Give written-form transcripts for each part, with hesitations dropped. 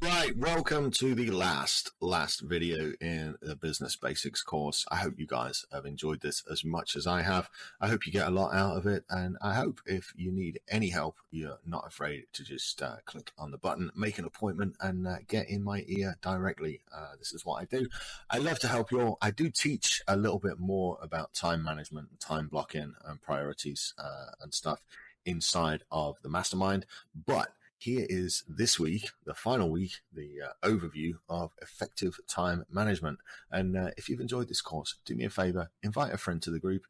Right, welcome to the last video in the Business Basics course. I hope you guys have enjoyed this as much as I have. I hope you get a lot out of it, and I hope if you need any help, you're not afraid to just click on the button, make an appointment, and get in my ear directly. This is what I do. I love to help you all. I do teach a little bit more about time management, time blocking, and priorities and stuff inside of the mastermind, but here is this week, the final week, the overview of effective time management. And if you've enjoyed this course, do me a favor, invite a friend to the group,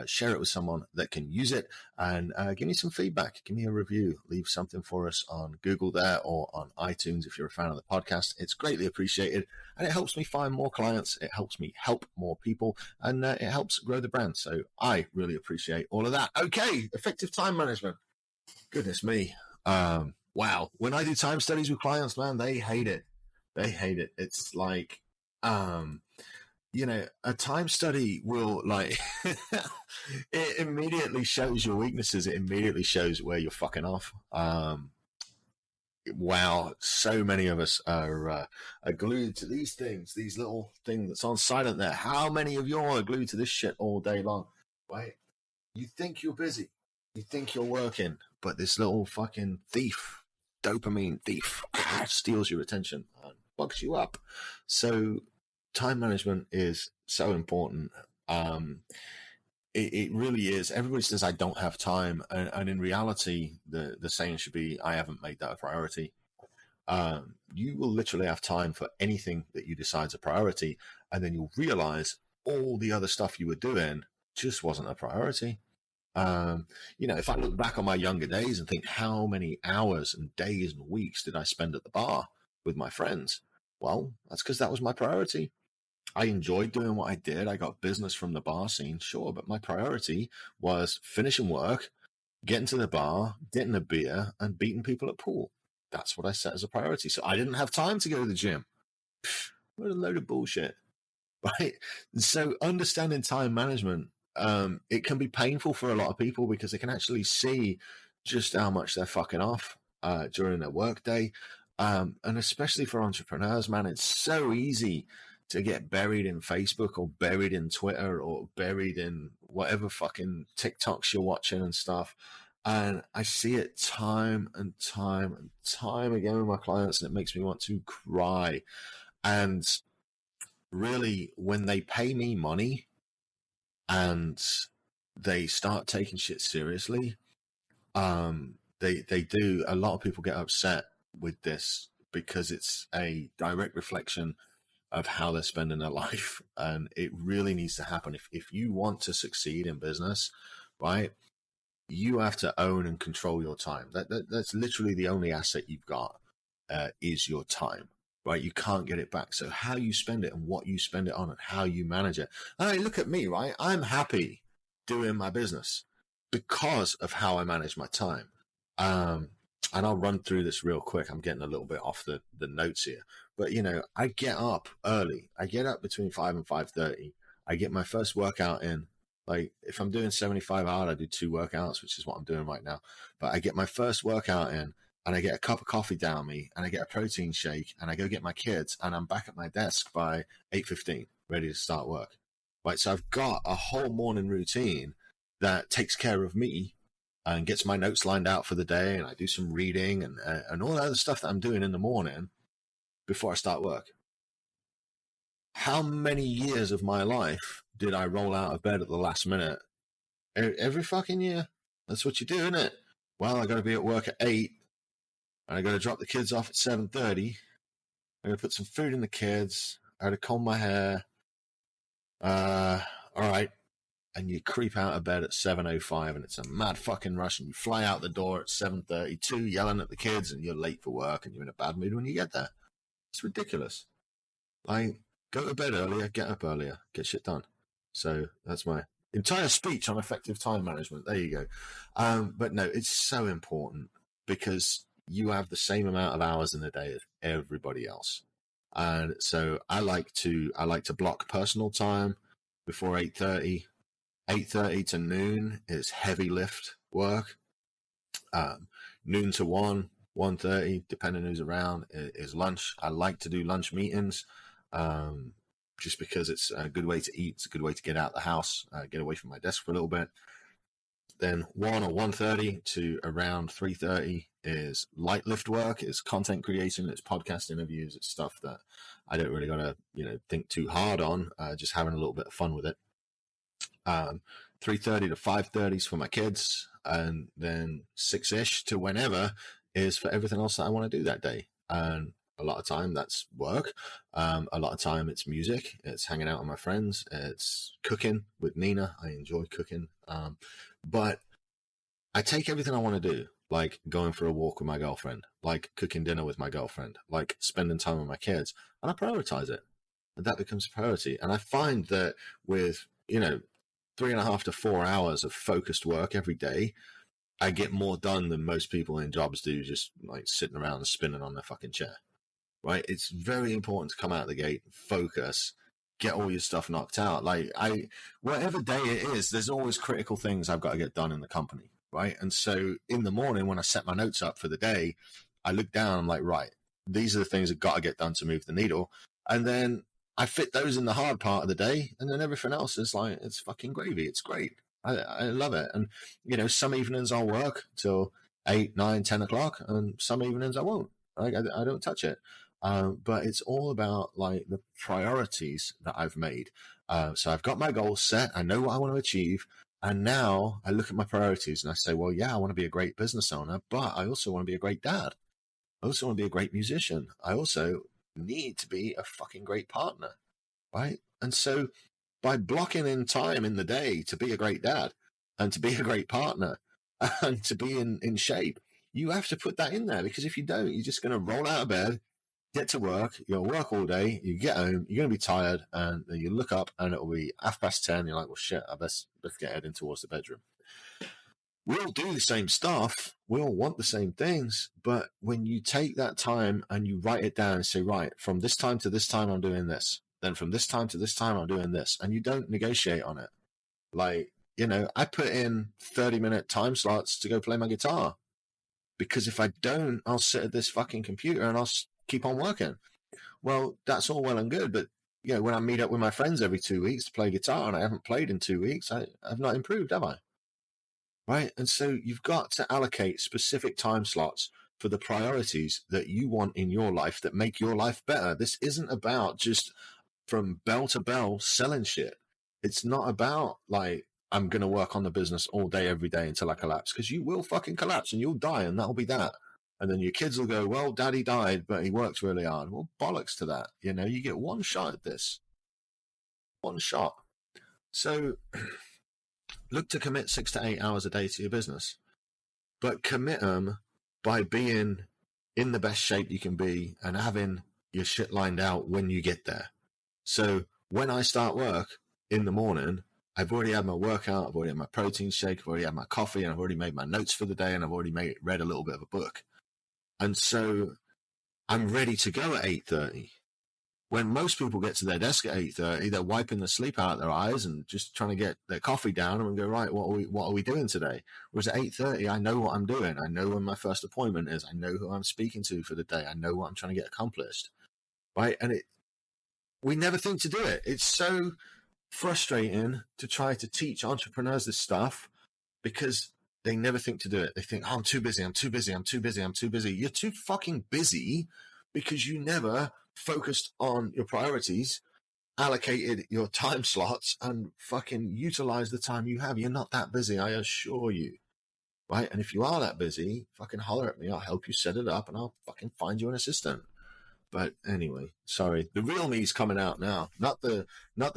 share it with someone that can use it, and give me some feedback. Give me a review. Leave something for us on Google there or on iTunes if you're a fan of the podcast. It's greatly appreciated, and it helps me find more clients. It helps me help more people, and it helps grow the brand. So I really appreciate all of that. Okay, effective time management. Goodness me. Wow. When I do time studies with clients, man, they hate it. They hate it. It's like, a time study will it immediately shows your weaknesses. It immediately shows where you're fucking off. Wow. So many of us are glued to these things, these little things that's on silent there. How many of you are glued to this shit all day long? Right? You think you're busy. You think you're working, but this little fucking thief, dopamine thief, steals your attention and bugs you up. So time management is so important. It really is. Everybody says, I don't have time. And in reality, the saying should be, I haven't made that a priority. You will literally have time for anything that you decide is a priority. And then you'll realize all the other stuff you were doing just wasn't a priority. If I look back on my younger days and think how many hours and days and weeks did I spend at the bar with my friends? Well, that's because that was my priority. I enjoyed doing what I did. I got business from the bar scene, sure, but my priority was finishing work, getting to the bar, getting a beer, and beating people at pool. That's what I set as a priority. So I didn't have time to go to the gym. What a load of bullshit, right? So understanding time management, it can be painful for a lot of people because they can actually see just how much they're fucking off during their workday. And especially for entrepreneurs, man, it's so easy to get buried in Facebook or buried in Twitter or buried in whatever fucking TikToks you're watching and stuff. And I see it time and time and time again with my clients, and it makes me want to cry. And really, when they pay me money and they start taking shit seriously, they do. A lot of people get upset with this because it's a direct reflection of how they're spending their life, and it really needs to happen. If you want to succeed in business, right, you have to own and control your time. That's literally the only asset you've got, is your time. Right, you can't get it back. So how you spend it and what you spend it on and how you manage it. And look at me, right? I'm happy doing my business because of how I manage my time. And I'll run through this real quick. I'm getting a little bit off the notes here, but I get up early. I get up between 5 and 5:30. I get my first workout in. Like if I'm doing 75 hard, I do 2 workouts, which is what I'm doing right now. But I get my first workout in, and I get a cup of coffee down me, and I get a protein shake, and I go get my kids, and I'm back at my desk by 8:15, ready to start work. Right, so I've got a whole morning routine that takes care of me and gets my notes lined out for the day, and I do some reading and all that other stuff that I'm doing in the morning before I start work. How many years of my life did I roll out of bed at the last minute? Every fucking year. That's what you do, isn't it? Well, I got to be at work at 8. And I got to drop the kids off at 7:30. I got to put some food in the kids. I got to comb my hair. All right. And you creep out of bed at 7:05, and it's a mad fucking rush, and you fly out the door at 7:32 yelling at the kids, and you're late for work, and you're in a bad mood when you get there. It's ridiculous. Like, go to bed earlier, get up earlier, get shit done. So that's my entire speech on effective time management. There you go. But no, it's so important because you have the same amount of hours in the day as everybody else. And so I like to block personal time before 8:30. 8:30 to noon is heavy lift work. Noon to 1, 1:30, depending who's around, is lunch. I like to do lunch meetings, just because it's a good way to eat. It's a good way to get out of the house, get away from my desk for a little bit. Then 1 or 1:30 to around 3:30 is light lift work. It's content creation. It's podcast interviews. It's stuff that I don't really gotta think too hard on. Just having a little bit of fun with it. 3:30 to 5:30 is for my kids, and then 6-ish to whenever is for everything else that I want to do that day. And a lot of time that's work. A lot of time it's music. It's hanging out with my friends. It's cooking with Nina. I enjoy cooking. But I take everything I want to do, like going for a walk with my girlfriend, like cooking dinner with my girlfriend, like spending time with my kids, and I prioritize it. And that becomes a priority. And I find that with, 3.5 to 4 hours of focused work every day, I get more done than most people in jobs do, just like sitting around and spinning on their fucking chair. Right? It's very important to come out of the gate, focus, get all your stuff knocked out. Like whatever day it is, there's always critical things I've got to get done in the company. Right. And so in the morning, when I set my notes up for the day, I look down, I'm like, right, these are the things I've got to get done to move the needle. And then I fit those in the hard part of the day. And then everything else is like, it's fucking gravy. It's great. I love it. And, some evenings I'll work till 8, 9, 10 o'clock, and some evenings I won't. I don't touch it. But it's all about like the priorities that I've made. So I've got my goals set. I know what I want to achieve. And now I look at my priorities and I say, well, yeah, I want to be a great business owner, but I also want to be a great dad. I also want to be a great musician. I also need to be a fucking great partner. Right. And so by blocking in time in the day to be a great dad and to be a great partner and to be in shape, you have to put that in there, because if you don't, you're just going to roll out of bed, get to work, you'll work all day, you get home, you're going to be tired, and then you look up and it'll be 10:30. You're like, well, shit, let's get heading towards the bedroom. We'll do the same stuff. We all want the same things. But when you take that time and you write it down and say, right, from this time to this time, I'm doing this. Then from this time to this time, I'm doing this. And you don't negotiate on it. Like, I put in 30-minute time slots to go play my guitar, because if I don't, I'll sit at this fucking computer and I'll keep on working. Well, that's all well and good, but when I meet up with my friends every 2 weeks to play guitar and I haven't played in 2 weeks, I've not improved, have I? Right? And so you've got to allocate specific time slots for the priorities that you want in your life that make your life better. This isn't about just from bell to bell selling shit. It's not about like, I'm going to work on the business all day, every day until I collapse, because you will fucking collapse and you'll die, and that'll be that. And then your kids will go, well, daddy died, but he worked really hard. Well, bollocks to that. You get one shot at this. One shot. So look to commit 6 to 8 hours a day to your business, but commit them by being in the best shape you can be and having your shit lined out when you get there. So when I start work in the morning, I've already had my workout, I've already had my protein shake, I've already had my coffee, and I've already made my notes for the day, and I've already read a little bit of a book. And so I'm ready to go at 8:30. When most people get to their desk at 8:30, they're wiping the sleep out of their eyes and just trying to get their coffee down and go, right, what are we doing today? Whereas at 8:30, I know what I'm doing. I know when my first appointment is. I know who I'm speaking to for the day. I know what I'm trying to get accomplished. Right? And we never think to do it. It's so frustrating to try to teach entrepreneurs this stuff, because they never think to do it. They think, oh, I'm too busy. You're too fucking busy because you never focused on your priorities, allocated your time slots, and fucking utilized the time you have. You're not that busy, I assure you. Right? And if you are that busy, fucking holler at me. I'll help you set it up and I'll fucking find you an assistant. But anyway, sorry. The real me's coming out now. Not the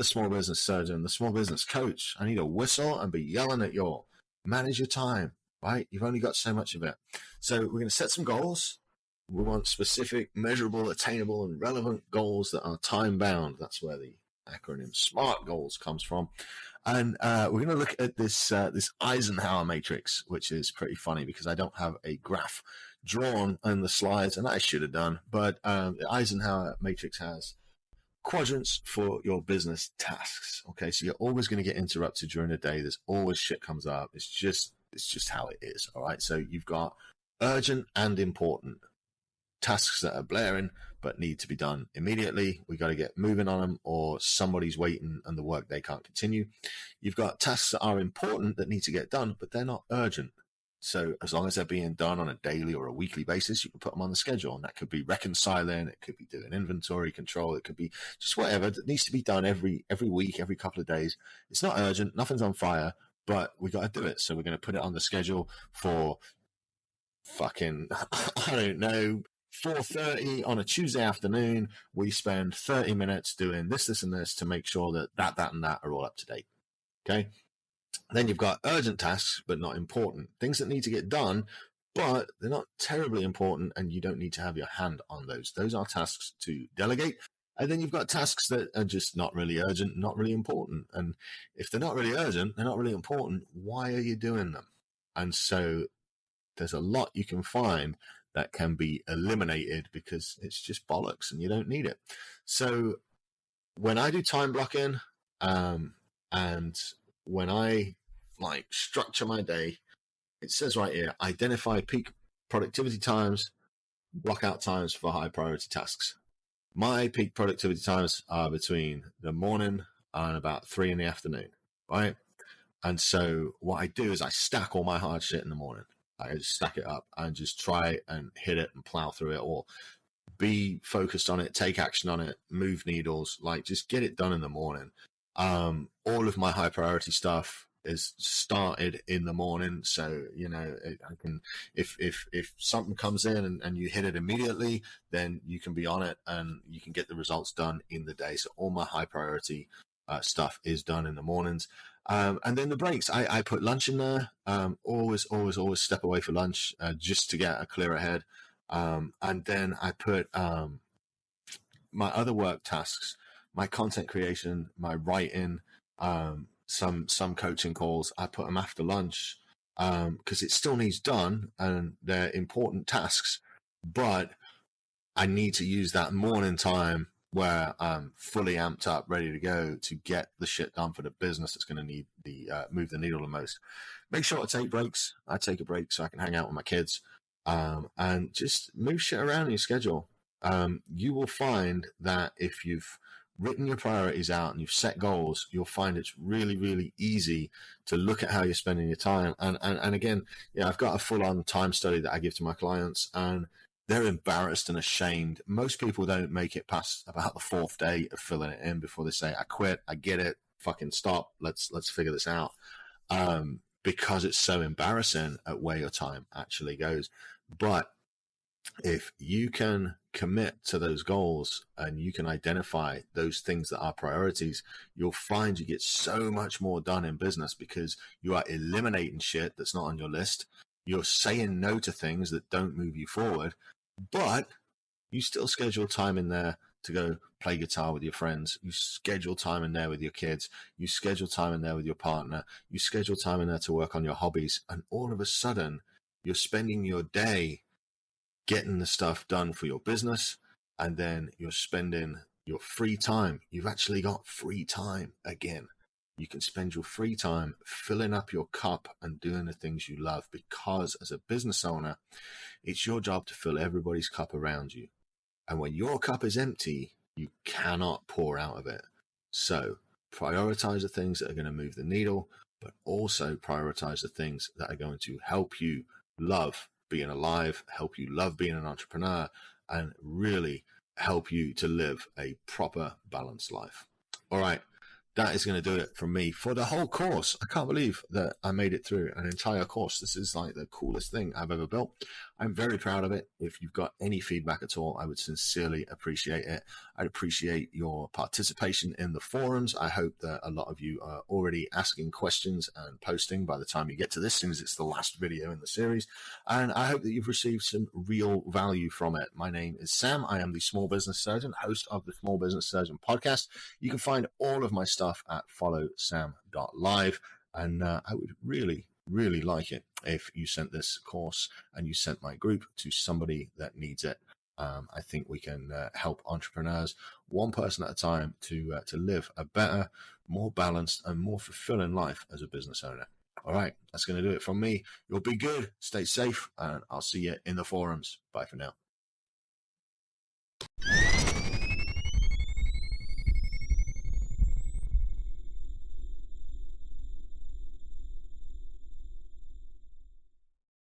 small business surgeon, the small business coach. I need a whistle and be yelling at you all. Manage your time, right? You've only got so much of it. So we're going to set some goals. We want specific, measurable, attainable, and relevant goals that are time-bound. That's where the acronym SMART goals comes from. And we're going to look at this Eisenhower matrix, which is pretty funny because I don't have a graph drawn on the slides, and I should have done. But the Eisenhower matrix has quadrants for your business tasks. Okay, so you're always going to get interrupted during the day. There's always shit comes up. It's just how it is. All right, so you've got urgent and important. Tasks that are blaring but need to be done immediately. We got to get moving on them, or somebody's waiting and the work they can't continue. You've got tasks that are important that need to get done, but they're not urgent. So as long as they're being done on a daily or a weekly basis, you can put them on the schedule. And that could be reconciling, it could be doing inventory control, it could be just whatever that needs to be done every week, every couple of days. It's not urgent, nothing's on fire, but we got to do it. So we're going to put it on the schedule for fucking, I don't know, 4:30 on a Tuesday afternoon. We spend 30 minutes doing this, and this to make sure that and that are all up to date. Okay. Then you've got urgent tasks, but not important. Things that need to get done, but they're not terribly important, and you don't need to have your hand on those. Those are tasks to delegate. And then you've got tasks that are just not really urgent, not really important. And if they're not really urgent, they're not really important, why are you doing them? And so there's a lot you can find that can be eliminated because it's just bollocks and you don't need it. So when I do time blocking, and when I like structure my day, it says right here, identify peak productivity times, block out times for high priority tasks. My peak productivity times are between the morning and about 3 in the afternoon, right? And so what I do is I stack all my hard shit in the morning. I just stack it up and just try and hit it and plow through it, or be focused on it, take action on it, move needles, like just get it done in the morning. All of my high priority stuff is started in the morning. So, you know, I can, if something comes in and you hit it immediately, then you can be on it and you can get the results done in the day. So all my high priority stuff is done in the mornings. And then the breaks, I put lunch in there. Always step away for lunch, just to get a clearer head. And then I put my other work tasks, my content creation, my writing, some coaching calls. I put them after lunch because it still needs done and they're important tasks, but I need to use that morning time where I'm fully amped up, ready to go to get the shit done for the business that's going to need the move the needle the most. Make sure I take breaks. I take a break so I can hang out with my kids, and just move shit around in your schedule. You will find that if you've written your priorities out and you've set goals, you'll find it's really, really easy to look at how you're spending your time. And again, yeah, I've got a full-on time study that I give to my clients, and they're embarrassed and ashamed. Most people don't make it past about the 4th day of filling it in before they say, I quit, I get it, fucking stop, let's figure this out. Because it's so embarrassing at where your time actually goes. But if you can commit to those goals and you can identify those things that are priorities, you'll find you get so much more done in business because you are eliminating shit that's not on your list. You're saying no to things that don't move you forward, but you still schedule time in there to go play guitar with your friends. You schedule time in there with your kids. You schedule time in there with your partner. You schedule time in there to work on your hobbies. And all of a sudden, you're spending your day getting the stuff done for your business. And then you're spending your free time. You've actually got free time again. You can spend your free time filling up your cup and doing the things you love, because as a business owner, it's your job to fill everybody's cup around you. And when your cup is empty, you cannot pour out of it. So prioritize the things that are going to move the needle, but also prioritize the things that are going to help you love being alive, help you love being an entrepreneur, and really help you to live a proper balanced life. All right. That is going to do it from me for the whole course. I can't believe that I made it through an entire course. This is like the coolest thing I've ever built. I'm very proud of it. If you've got any feedback at all, I would sincerely appreciate it. I'd appreciate your participation in the forums. I hope that a lot of you are already asking questions and posting by the time you get to this, since it's the last video in the series. And I hope that you've received some real value from it. My name is Sam. I am the Small Business Surgeon, host of the Small Business Surgeon podcast. You can find all of my stuff at followsam.live, and I would really like it if you sent this course and you sent my group to somebody that needs it. I think we can help entrepreneurs one person at a time to live a better, more balanced and more fulfilling life as a business owner. All right, that's going to do it from me. You'll be good, stay safe, and I'll see you in the forums. Bye for now.